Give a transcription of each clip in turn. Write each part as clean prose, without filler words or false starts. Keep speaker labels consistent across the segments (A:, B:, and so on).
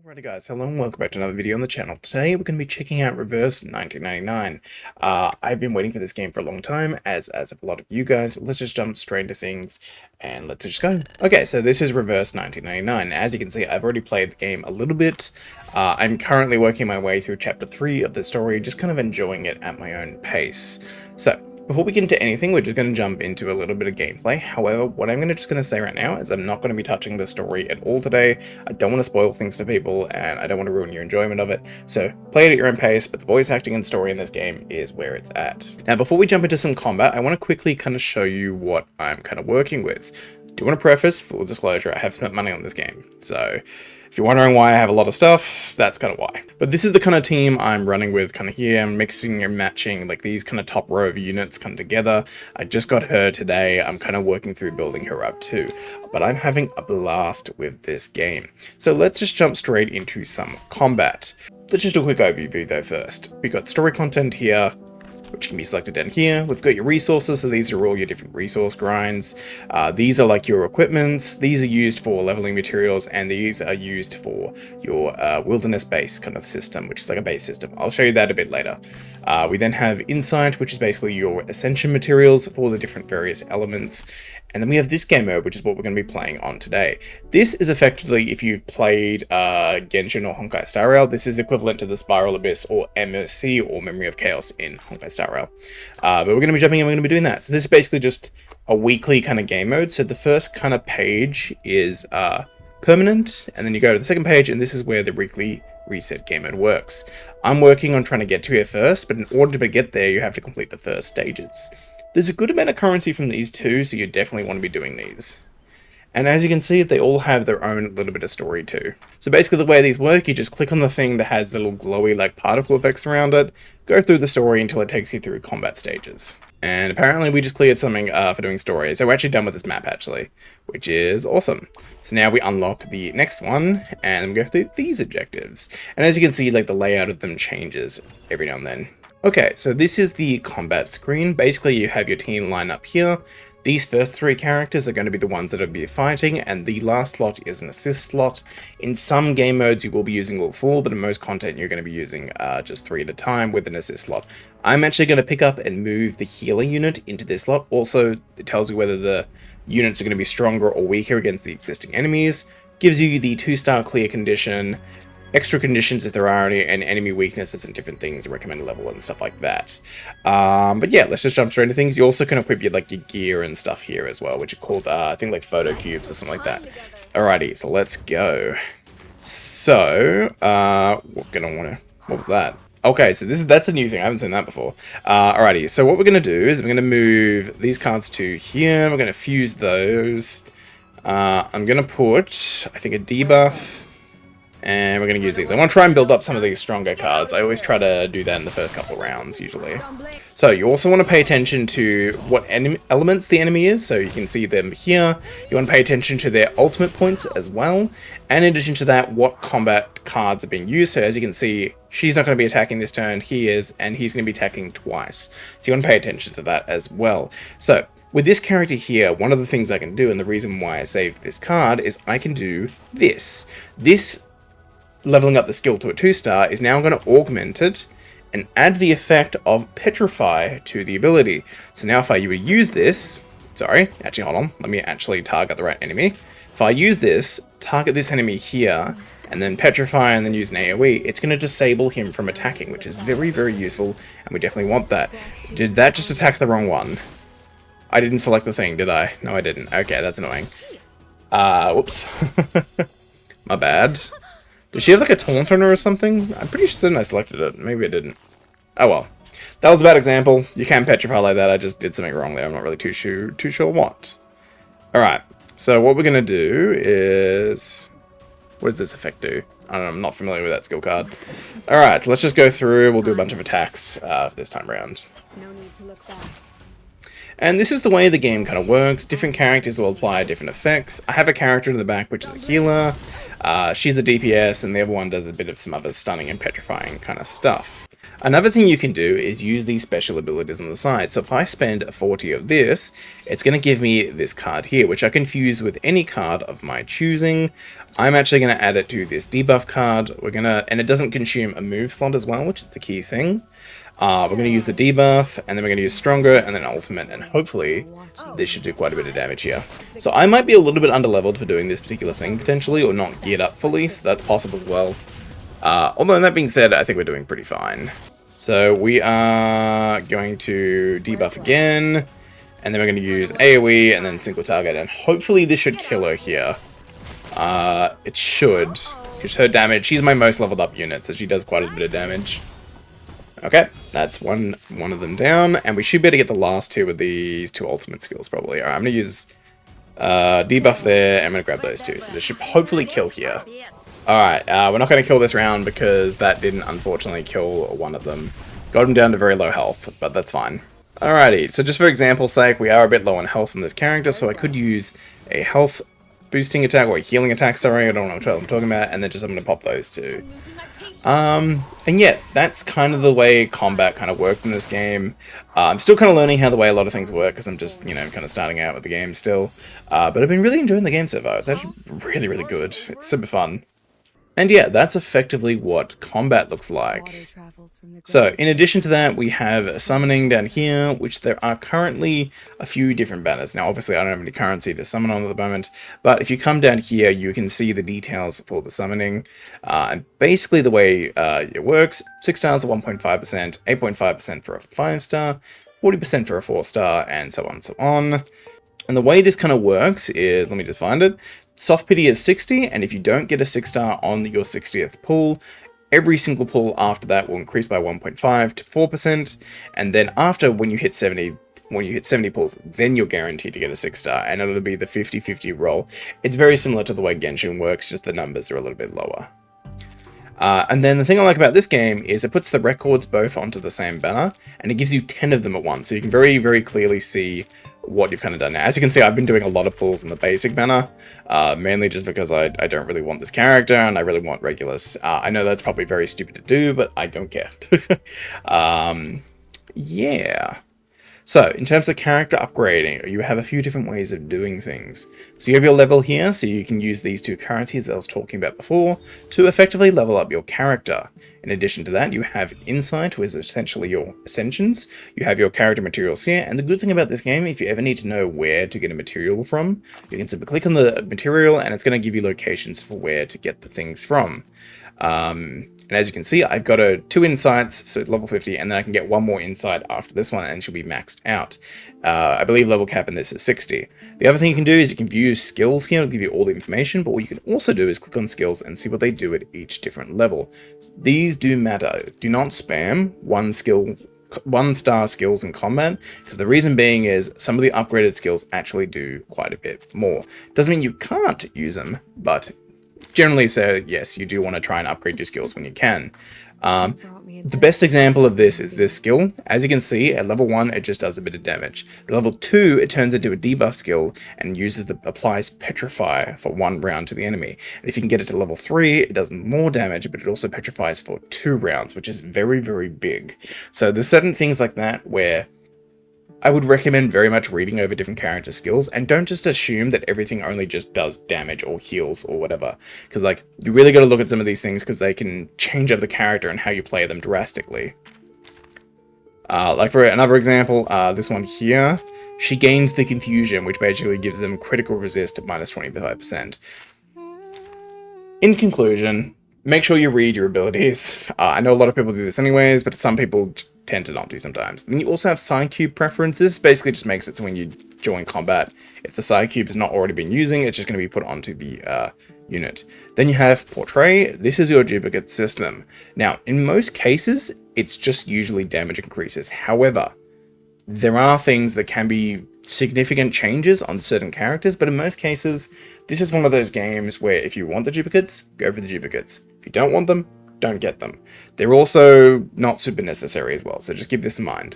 A: Alrighty guys, hello and welcome back to another video on the channel. Today we're going to be checking out Reverse 1999. I've been waiting for this game for a long time, as have a lot of you guys. Let's just jump straight into things and let's just go. Okay, so this is Reverse 1999. As you can see, I've already played the game a little bit. I'm currently working my way through Chapter 3 of the story, just kind of enjoying it at my own pace. So, before we get into anything, we're just going to jump into a little bit of gameplay. However, what I'm just going to say right now is I'm not going to be touching the story at all today. I don't want to spoil things for people, and I don't want to ruin your enjoyment of it. So play it at your own pace, but the voice acting and story in this game is where it's at. Now, before we jump into some combat, I want to quickly kind of show you what I'm kind of working with. Do want to preface, full disclosure, I have spent money on this game. So if you're wondering why I have a lot of stuff, that's kind of why. But this is the kind of team I'm running with kind of here. I'm mixing and matching like these kind of top row of units come together. I just got her today. I'm kind of working through building her up too. But I'm having a blast with this game. So let's just jump straight into some combat. Let's just do a quick overview though first. We've got story content here, which can be selected down here. We've got your resources, so these are all your different resource grinds. These are like your equipments, these are used for leveling materials, and these are used for your wilderness base kind of system, which is like a base system. I'll show you that a bit later. We then have insight, which is basically your ascension materials for the different various elements. And then we have this game mode, which is what we're going to be playing on today. This is effectively, if you've played Genshin or Honkai Star Rail, this is equivalent to the Spiral Abyss or MSC or Memory of Chaos in Honkai Star Rail. But we're going to be jumping in, we're going to be doing that. So this is basically just a weekly kind of game mode. So the first kind of page is permanent, and then you go to the second page, and this is where the weekly reset game mode works. I'm working on trying to get to here first, but in order to get there, you have to complete the first stages. There's a good amount of currency from these too, so you definitely want to be doing these. And as you can see, they all have their own little bit of story too. So basically the way these work, you just click on the thing that has the little glowy like particle effects around it, go through the story until it takes you through combat stages. And apparently we just cleared something for doing story, so we're actually done with this map actually, which is awesome. So now we unlock the next one, and we go through these objectives. And as you can see, like the layout of them changes every now and then. Okay, so this is the combat screen. Basically, you have your team line up here. These first three characters are going to be the ones that will be fighting, and the last slot is an assist slot. In some game modes, you will be using all four, but in most content, you're going to be using just 3 at a time with an assist slot. I'm actually going to pick up and move the healer unit into this slot. Also, it tells you whether the units are going to be stronger or weaker against the existing enemies. Gives you the 2-star clear condition, extra conditions if there are any, and enemy weaknesses and different things, recommended level and stuff like that. But yeah, let's just jump straight into things. You also can equip your like your gear and stuff here as well, which are called I think like photo cubes or something like that. Alrighty, so let's go. So what was that? Okay, so that's a new thing. I haven't seen that before. Alrighty, so what we're gonna do is we're gonna move these cards to here. We're gonna fuse those. I'm gonna put I think a debuff. And we're going to use these. I want to try and build up some of these stronger cards. I always try to do that in the first couple of rounds, usually. So you also want to pay attention to what elements the enemy is. So you can see them here. You want to pay attention to their ultimate points as well. And in addition to that, what combat cards are being used. So as you can see, she's not going to be attacking this turn. He is, and he's going to be attacking twice. So you want to pay attention to that as well. So with this character here, one of the things I can do, and the reason why I saved this card, is I can do this. This leveling up the skill to a 2-star is now going to augment it and add the effect of Petrify to the ability. So now if I use this, actually hold on, let me actually target the right enemy. If I use this, target this enemy here, and then Petrify and then use an AoE, it's going to disable him from attacking, which is very, very useful, and we definitely want that. Did that just attack the wrong one? I didn't select the thing, did I? No, I didn't. Okay, that's annoying. Whoops. My bad. Does she have like a taunt on her or something? I'm pretty certain I selected it. Maybe I didn't. Oh well. That was a bad example. You can't petrify like that. I just did something wrong there. I'm not really too sure what. Alright. So what we're going to do is... What does this effect do? I don't know. I'm not familiar with that skill card. Alright. Let's just go through. We'll do a bunch of attacks this time around.
B: No need to look back.
A: And this is the way the game kind of works. Different characters will apply different effects. I have a character in the back which is a healer. She's a DPS, and the other one does a bit of some other stunning and petrifying kind of stuff. Another thing you can do is use these special abilities on the side. So if I spend 40 of this, it's going to give me this card here, which I can fuse with any card of my choosing. I'm actually going to add it to this debuff card. And it doesn't consume a move slot as well, which is the key thing. We're going to use the debuff, and then we're going to use stronger, and then ultimate, and hopefully this should do quite a bit of damage here. So I might be a little bit underleveled for doing this particular thing, potentially, or not geared up fully, so that's possible as well. Although, that being said, I think we're doing pretty fine. So we are going to debuff again, and then we're going to use AoE, and then single target, and hopefully this should kill her here. It should, because her damage, she's my most leveled up unit, so she does quite a bit of damage. Okay, that's one of them down, and we should be able to get the last two with these two ultimate skills, probably. Alright, I'm going to use debuff there, and I'm going to grab those two, so this should hopefully kill here. Alright, we're not going to kill this round because that didn't, unfortunately, kill one of them. Got him down to very low health, but that's fine. Alrighty, so just for example's sake, we are a bit low on health in this character, so I could use a health boosting attack, or a healing attack, sorry, I don't know what I'm talking about, and then just I'm going to pop those two. And yeah, that's kind of the way combat kind of worked in this game. I'm still kind of learning how the way a lot of things work, because I'm just, you know, kind of starting out with the game still. But I've been really enjoying the game so far. It's actually really, really good. It's super fun. And yeah, that's effectively what combat looks like. So, in addition to that, we have summoning down here, which there are currently a few different banners. Now, obviously, I don't have any currency to summon on at the moment, but if you come down here, you can see the details for the summoning. And basically, the way it works, 6 stars at 1.5%, 8.5% for a 5-star, 40% for a 4-star, and so on and so on. And the way this kind of works is, let me just find it. Soft pity is 60, and if you don't get a 6-star on your 60th pull, every single pull after that will increase by 1.5 to 4%, and then after when you hit 70 pulls, then you're guaranteed to get a 6-star, and it'll be the 50-50 roll. It's very similar to the way Genshin works, just the numbers are a little bit lower. And then the thing I like about this game is it puts the records both onto the same banner, and it gives you 10 of them at once, so you can very, very clearly see what you've kind of done now. As you can see, I've been doing a lot of pulls in the basic banner, mainly just because I don't really want this character, and I really want Regulus. I know that's probably very stupid to do, but I don't care. Yeah. So, in terms of character upgrading, you have a few different ways of doing things. So you have your level here, so you can use these two currencies that I was talking about before to effectively level up your character. In addition to that, you have Insight, which is essentially your Ascensions. You have your character materials here, and the good thing about this game, if you ever need to know where to get a material from, you can simply click on the material, and it's going to give you locations for where to get the things from. And as you can see, I've got 2 insights, so level 50, and then I can get 1 more insight after this one, and she'll be maxed out. I believe level cap in this is 60. The other thing you can do is you can view skills here, it'll give you all the information, but what you can also do is click on skills and see what they do at each different level. These do matter. Do not spam 1-star skills in combat, because the reason being is some of the upgraded skills actually do quite a bit more. Doesn't mean you can't use them, but generally say, yes, you do want to try and upgrade your skills when you can. The best example of this is this skill. As you can see, at level 1, it just does a bit of damage. At level 2, it turns into a debuff skill and applies Petrify for 1 round to the enemy. And if you can get it to level 3, it does more damage, but it also petrifies for 2 rounds, which is very, very big. So there's certain things like that where I would recommend very much reading over different character skills, and don't just assume that everything only just does damage or heals or whatever. Because, like, you really got to look at some of these things because they can change up the character and how you play them drastically. Like for another example, this one here, she gains the Confusion, which basically gives them critical resist at minus 25%. In conclusion, make sure you read your abilities. I know a lot of people do this anyways, but some people tend to not do sometimes. Then you also have side cube preferences. Basically just makes it so when you join combat, if the side cube has not already been using, it's just going to be put onto the unit. Then you have portray. This is your duplicate system. Now, in most cases, it's just usually damage increases. However, there are things that can be significant changes on certain characters, but in most cases, this is one of those games where if you want the duplicates, go for the duplicates. If you don't want them, don't get them. They're also not super necessary as well, so just keep this in mind.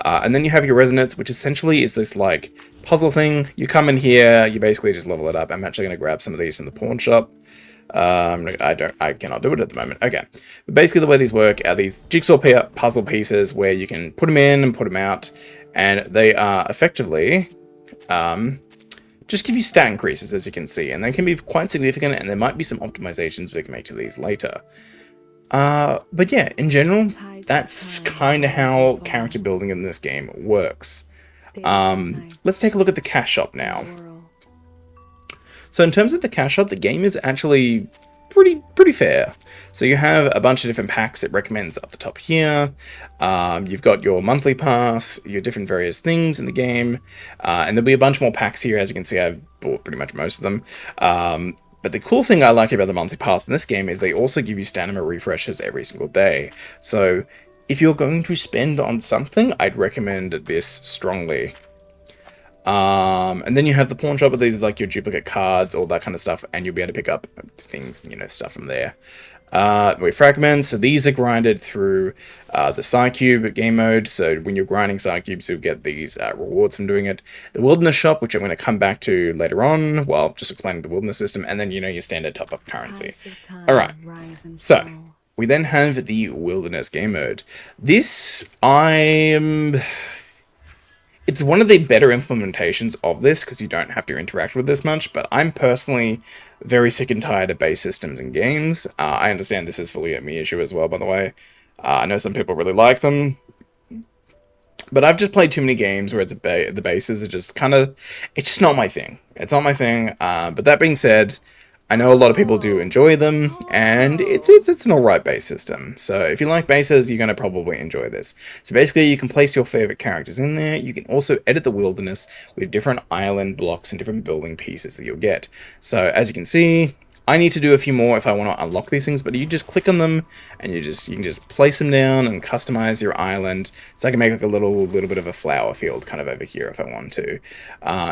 A: And then you have your resonance, which essentially is this like puzzle thing. You come in here, you basically just level it up. I'm actually going to grab some of these from the pawn shop. I cannot do it at the moment. Okay. But basically the way these work are these jigsaw puzzle pieces where you can put them in and put them out, and they are effectively, just give you stat increases, as you can see, and they can be quite significant, and there might be some optimizations we can make to these later. But yeah, in general, that's kind of how character building in this game works. Let's take a look at the cash shop now. So in terms of the cash shop, the game is actually pretty fair. So you have a bunch of different packs it recommends up the top here. You've got your monthly pass, your different various things in the game, and there'll be a bunch more packs here. As you can see, I've bought pretty much most of them. But the cool thing I like about the monthly pass in this game is they also give you stamina refreshes every single day. So if you're going to spend on something, I'd recommend this strongly. And then you have the pawn shop, but these are like your duplicate cards, all that kind of stuff, and you'll be able to pick up things, you know, stuff from there. With fragments, so these are grinded through the 𝙀𝙓𝙋𝘼𝙉 game mode. So when you're grinding 𝙀𝙓𝙋𝘼s, you'll get these rewards from doing it. The wilderness shop, which I'm going to come back to later on, well, just explaining the wilderness system, and then, you know, your standard top-up currency. Alright, so we then have the wilderness game mode. This, it's one of the better implementations of this because you don't have to interact with this much, but I'm personally very sick and tired of base systems in games. I understand this is fully a me issue as well, by the way. I know some people really like them, but I've just played too many games where it's the bases are just kind of, it's just not my thing. It's not my thing, but that being said, I know a lot of people do enjoy them, and it's an alright base system. So if you like bases, you're going to probably enjoy this. So basically, you can place your favorite characters in there. You can also edit the wilderness with different island blocks and different building pieces that you'll get. So as you can see, I need to do a few more if I want to unlock these things, but you just click on them, and you can just place them down and customize your island. So I can make like a little bit of a flower field kind of over here if I want to.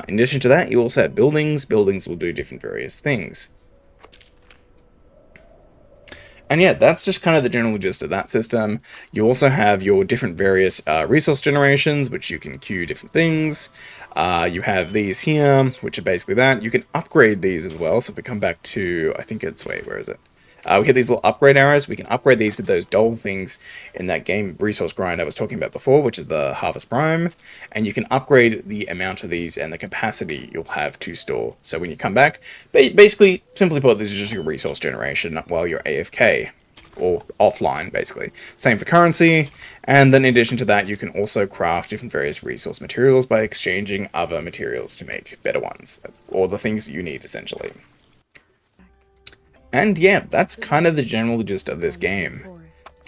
A: In addition to that, you also have buildings. Buildings will do different various things. And yeah, that's just kind of the general gist of that system. You also have your different various resource generations, which you can queue different things. You have these here, which are basically that. You can upgrade these as well. So if we come back to, I think it's, wait, where is it? We have these little upgrade arrows. We can upgrade these with those doll things in that game resource grind I was talking about before, which is the Harvest Prime. And you can upgrade the amount of these and the capacity you'll have to store. So when you come back, basically, simply put, this is just your resource generation while you're AFK. Or offline, basically. Same for currency. And then in addition to that, you can also craft different various resource materials by exchanging other materials to make better ones. Or the things that you need, essentially. And yeah, that's kind of the general gist of this game.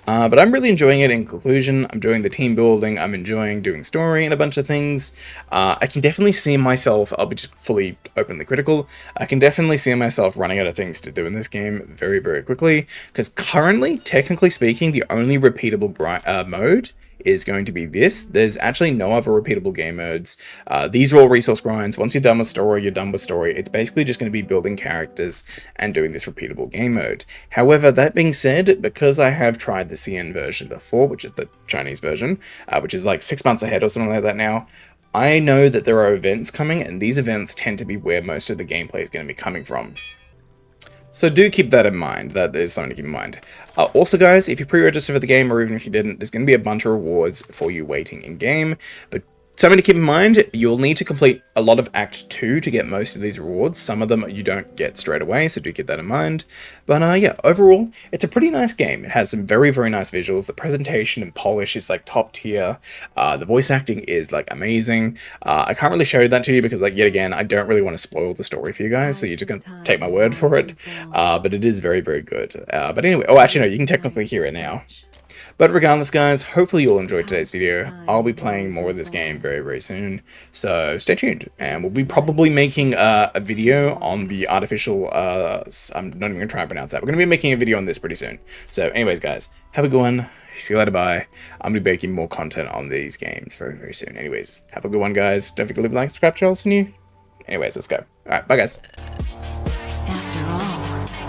A: But I'm really enjoying it in conclusion. I'm enjoying the team building, I'm enjoying doing story and a bunch of things. I can definitely see myself, I'll be just fully openly critical, I can definitely see myself running out of things to do in this game very, very quickly. Because currently, technically speaking, the only repeatable mode is going to be this. There's actually no other repeatable game modes. These are all resource grinds. Once you're done with story, you're done with story. It's basically just going to be building characters and doing this repeatable game mode. However, that being said, because I have tried the CN version before, which is the Chinese version, which is like 6 months ahead or something like that now, I know that there are events coming, and these events tend to be where most of the gameplay is going to be coming from. So do keep that in mind. That is something to keep in mind. Also, guys, if you pre-register for the game, or even if you didn't, there's going to be a bunch of rewards for you waiting in-game. But something to keep in mind, you'll need to complete a lot of Act 2 to get most of these rewards. Some of them you don't get straight away, so do keep that in mind. But yeah, overall, it's a pretty nice game. It has some very, very nice visuals. The presentation and polish is like top tier. The voice acting is like amazing. I can't really show that to you because, like, yet again, I don't really want to spoil the story for you guys, so you're just going to take my word for it. But it is very, very good. But anyway, oh, actually, no, you can technically hear it now. But regardless, guys, hopefully you'll enjoy today's video. I'll be playing more of this game very, very soon, so stay tuned. And we'll be probably making a video on the artificial, I'm not even going to try and pronounce that. We're going to be making a video on this pretty soon. So anyways, guys, have a good one. See you later, bye. I'm going to be making more content on these games very, very soon. Anyways, have a good one, guys. Don't forget to leave a like, subscribe, channels for new. Anyways, let's go. Alright, bye, guys.
B: After all,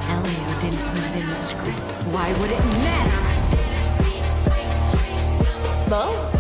B: Elio didn't put it in the script. Why would it matter?
C: Bon